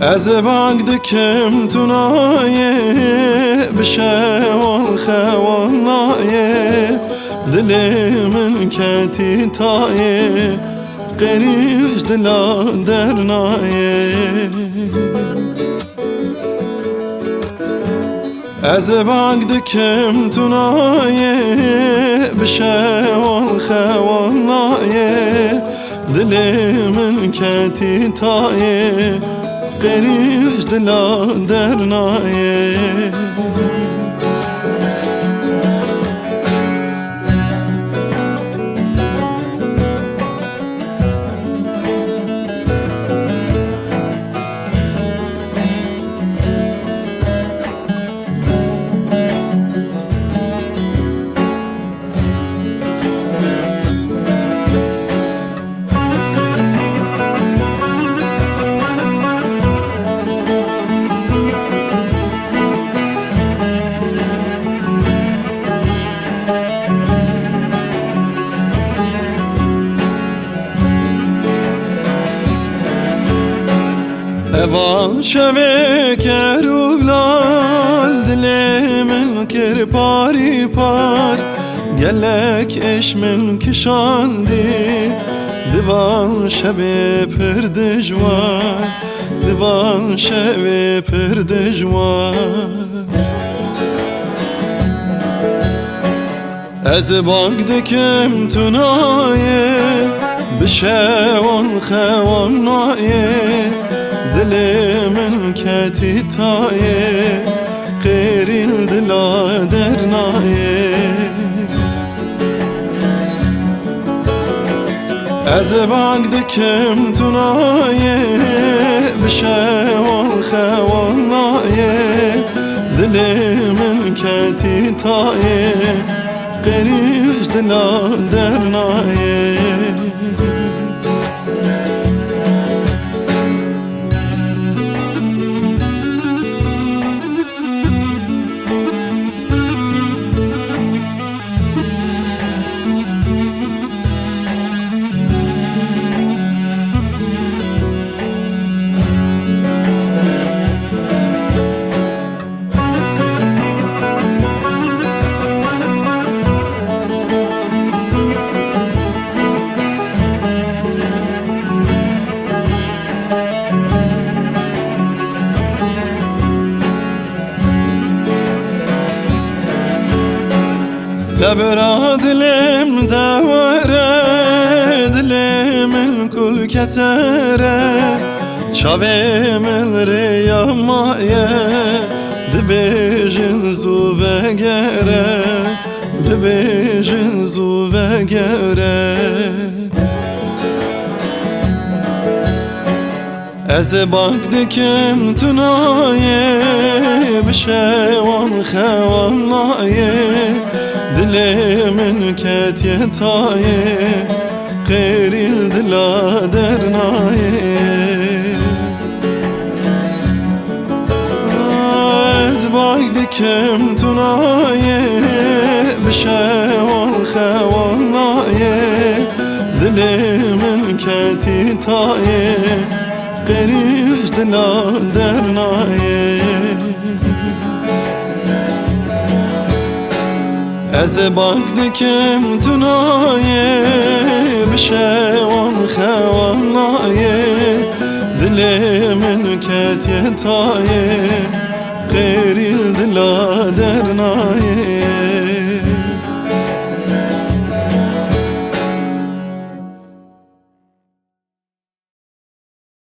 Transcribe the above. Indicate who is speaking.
Speaker 1: از بعدكم تنايه بشوال خوالنايه دلي من كاتي تايه قريش دلا درنايه از بعدكم تنايه بشوال خوالنايه دلي من كاتي تايه قريش دلا درنايه Evan şeve kerulal dilemin kir pari par Gelek eşmin kişandi Divan şeve pir dijwar Divan şeve pir dijwar Ez bagdikim tunaye Bişevan xevan naye دلي من كاتي تايه غيري الدلا درنايه از بعدكم تنايه بشوال خوالنايه دلي من كاتي تايه غيريش دلا درنايه Sabra dilim devre dilimin kul kesere Çavemil riyamaye dibejin zuvegere Dibejin zuvegere Ez bagdikim tunaye bişevan xevannaye دلي من كاتي تايه غير الدلا درنايه از بعدكم تنايه بشوال خوالنايه دلي من كاتي تايه غير الدلا درنايه از بعدكم تنايه بشوال خوالنايه دلي من كاتي تايه غير الدلا درنايه